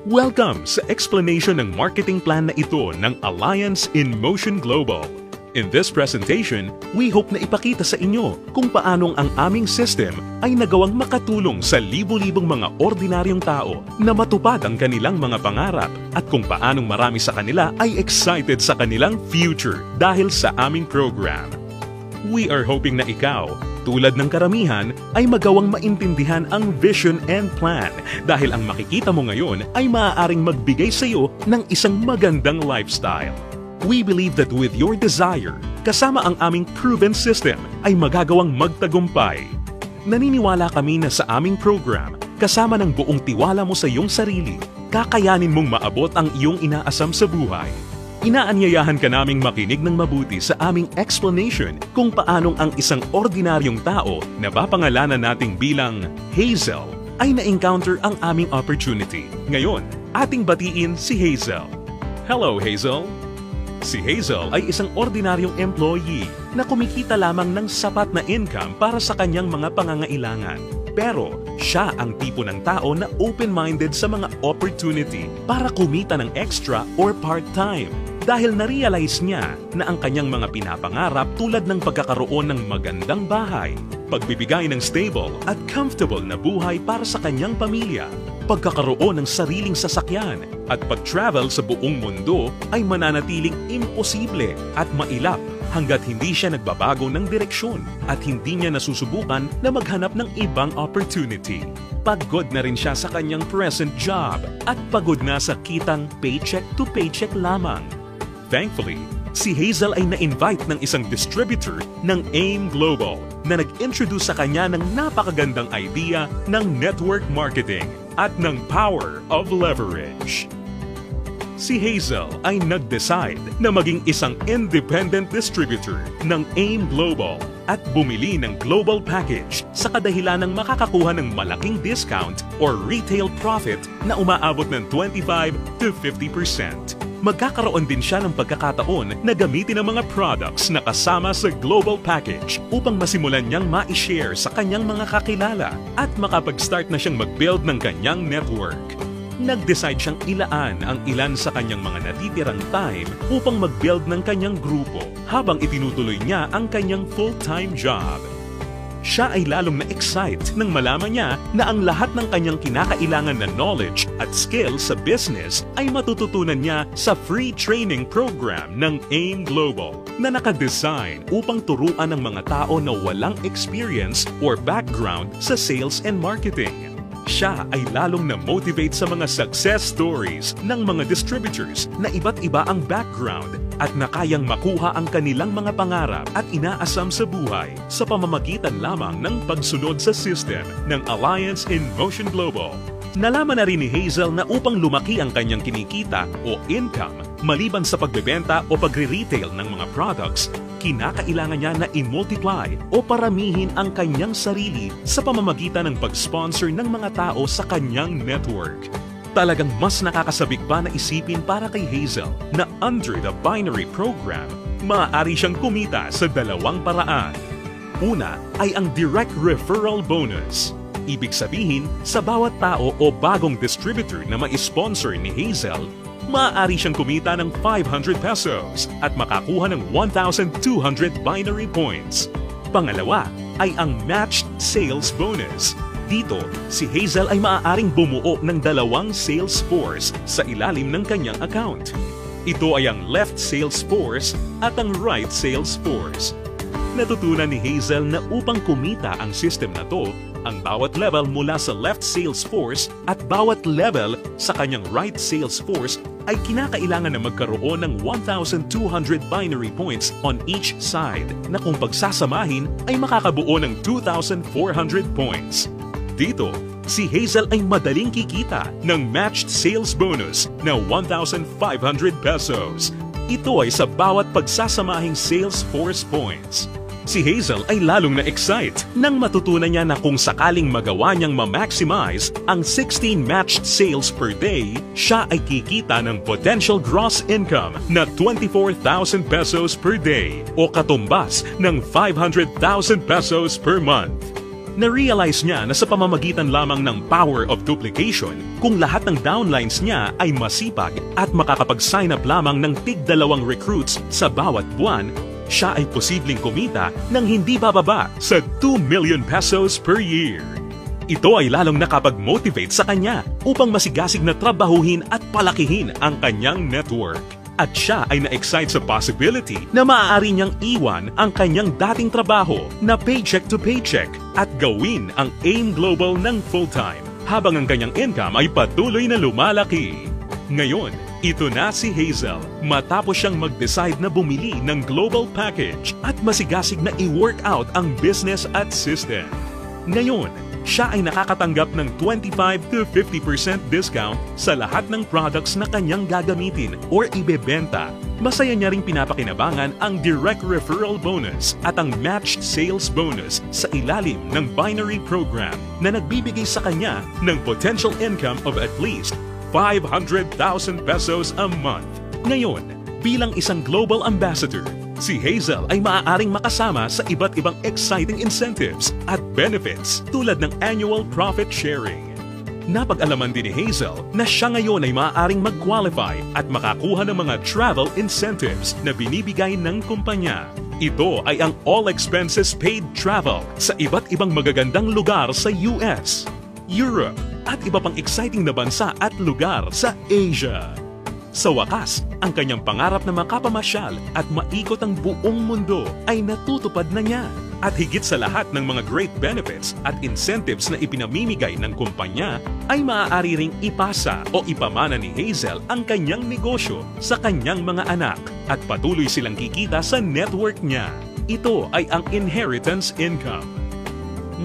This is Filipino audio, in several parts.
Welcome sa explanation ng marketing plan na ito ng Alliance in Motion Global. In this presentation, we hope na ipakita sa inyo kung paanong ang aming system ay nagawang makatulong sa libo-libong mga ordinaryong tao na matupad ang kanilang mga pangarap at kung paanong marami sa kanila ay excited sa kanilang future dahil sa aming program. We are hoping na ikaw, tulad ng karamihan, ay magawang maintindihan ang vision and plan dahil ang makikita mo ngayon ay maaaring magbigay sa iyo ng isang magandang lifestyle. We believe that with your desire, kasama ang aming proven system, ay magagawang magtagumpay. Naniniwala kami na sa aming program, kasama ng buong tiwala mo sa iyong sarili, kakayanin mong maabot ang iyong inaasam sa buhay. Inaanyayahan ka naming makinig ng mabuti sa aming explanation kung paanong ang isang ordinaryong tao na papangalanan nating bilang Hazel ay na-encounter ang aming opportunity. Ngayon, ating batiin si Hazel. Hello, Hazel! Si Hazel ay isang ordinaryong employee na kumikita lamang ng sapat na income para sa kanyang mga pangangailangan. Pero siya ang tipo ng tao na open-minded sa mga opportunity para kumita ng extra or part-time dahil na-realize niya na ang kanyang mga pinapangarap tulad ng pagkakaroon ng magandang bahay, pagbibigay ng stable at comfortable na buhay para sa kanyang pamilya, pagkakaroon ng sariling sasakyan at pag-travel sa buong mundo ay mananatiling imposible at mailap hanggat hindi siya nagbabago ng direksyon at hindi niya nasusubukan na maghanap ng ibang opportunity. Pagod na rin siya sa kanyang present job at pagod na sa kitang paycheck to paycheck lamang. Thankfully, si Hazel ay na-invite ng isang distributor ng AIM Global na nag-introduce sa kanya ng napakagandang idea ng network marketing at ng power of leverage. Si Hazel ay nag-decide na maging isang independent distributor ng AIM Global at bumili ng global package sa kadahilan ng makakakuha ng malaking discount or retail profit na umaabot ng 25 to 50%. Magkakaroon din siya ng pagkakataon na gamitin ang mga products na kasama sa global package upang masimulan niyang ma-share sa kanyang mga kakilala at makapag-start na siyang mag-build ng kanyang network. Nag-decide siyang ilaan ang ilan sa kanyang mga natitirang time upang mag-build ng kanyang grupo habang itinutuloy niya ang kanyang full-time job. Siya ay lalong na-excite nang malaman niya na ang lahat ng kanyang kinakailangan na knowledge at skills sa business ay matututunan niya sa free training program ng AIM Global na nakadesign upang turuan ng mga tao na walang experience or background sa sales and marketing. Siya ay lalong na-motivate sa mga success stories ng mga distributors na iba't iba ang background at na kayang makuha ang kanilang mga pangarap at inaasam sa buhay sa pamamagitan lamang ng pagsunod sa system ng Alliance in Motion Global. Nalaman na rin ni Hazel na upang lumaki ang kanyang kinikita o income maliban sa pagbebenta o pagre-retail ng mga products, kinakailangan niya na i-multiply o paramihin ang kanyang sarili sa pamamagitan ng pag-sponsor ng mga tao sa kanyang network. Talagang mas nakakasabik pa na isipin para kay Hazel na under the binary program, maaari siyang kumita sa dalawang paraan. Una ay ang direct referral bonus. Ibig sabihin, sa bawat tao o bagong distributor na ma-sponsor ni Hazel, maaari siyang kumita ng 500 pesos at makakuha ng 1,200 binary points. Pangalawa ay ang matched sales bonus. Dito, si Hazel ay maaaring bumuo ng dalawang sales force sa ilalim ng kanyang account. Ito ay ang left sales force at ang right sales force. Natutunan ni Hazel na upang kumita ang system na to, ang bawat level mula sa left sales force at bawat level sa kanyang right sales force ay kinakailangan na magkaroon ng 1,200 binary points on each side na kung pagsasamahin ay makakabuo ng 2,400 points. Dito, si Hazel ay madaling kikita ng matched sales bonus na 1,500 pesos. Ito ay sa bawat pagsasamahing sales force points. Si Hazel ay lalong na-excite nang matutunan niya na kung sakaling magawa niyang ma-maximize ang 16 matched sales per day, siya ay kikita ng potential gross income na 24,000 pesos per day o katumbas ng 500,000 pesos per month. Na-realize niya na sa pamamagitan lamang ng power of duplication, kung lahat ng downlines niya ay masipag at makakapag-sign up lamang ng tig-2 recruits sa bawat buwan, siya ay posibleng kumita ng hindi bababa sa 2 million pesos per year. Ito ay lalong nakapag-motivate sa kanya upang masigasig na trabahuhin at palakihin ang kanyang network. At siya ay na-excite sa possibility na maaari niyang iwan ang kanyang dating trabaho na paycheck to paycheck at gawin ang AIM Global ng full-time habang ang kanyang income ay patuloy na lumalaki. Ngayon, ito na si Hazel matapos siyang mag-decide na bumili ng global package at masigasig na i-work out ang business at system. Ngayon, siya ay nakakatanggap ng 25 to 50% discount sa lahat ng products na kanyang gagamitin or ibebenta. Masaya niya ring pinapakinabangan ang direct referral bonus at ang matched sales bonus sa ilalim ng binary program na nagbibigay sa kanya ng potential income of at least 500,000 pesos a month. Ngayon, bilang isang global ambassador, si Hazel ay maaaring makasama sa iba't ibang exciting incentives at benefits tulad ng annual profit sharing. Napag-alaman din ni Hazel na siya ngayon ay maaaring mag-qualify at makakuha ng mga travel incentives na binibigay ng kumpanya. Ito ay ang all expenses paid travel sa iba't ibang magagandang lugar sa US, Europe, at iba pang exciting na bansa at lugar sa Asia. Sa wakas, ang kanyang pangarap na makapamasyal at maikot ang buong mundo ay natutupad na niya. At higit sa lahat ng mga great benefits at incentives na ipinamimigay ng kumpanya, ay maaari ring ipasa o ipamana ni Hazel ang kanyang negosyo sa kanyang mga anak at patuloy silang kikita sa network niya. Ito ay ang inheritance income.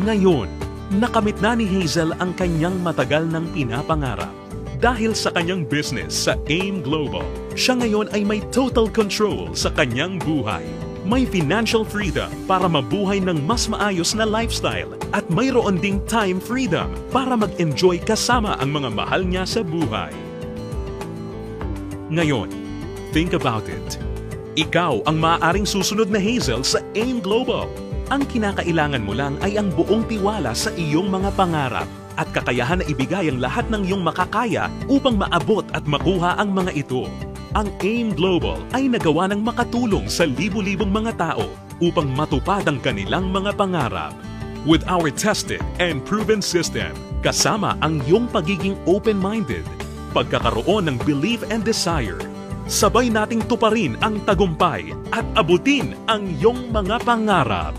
Ngayon, nakamit na ni Hazel ang kanyang matagal ng pinapangarap. Dahil sa kanyang business sa AIM Global, siya ngayon ay may total control sa kanyang buhay. May financial freedom para mabuhay ng mas maayos na lifestyle at mayroon ding time freedom para mag-enjoy kasama ang mga mahal niya sa buhay. Ngayon, think about it. Ikaw ang maaaring susunod na Hazel sa AIM Global. Ang kinakailangan mo lang ay ang buong tiwala sa iyong mga pangarap at kakayahan na ibigay ang lahat ng iyong makakaya upang maabot at makuha ang mga ito. Ang AIM Global ay nagawa ng makatulong sa libu-libong mga tao upang matupad ang kanilang mga pangarap. With our tested and proven system, kasama ang iyong pagiging open-minded, pagkakaroon ng belief and desire, sabay nating tuparin ang tagumpay at abutin ang iyong mga pangarap.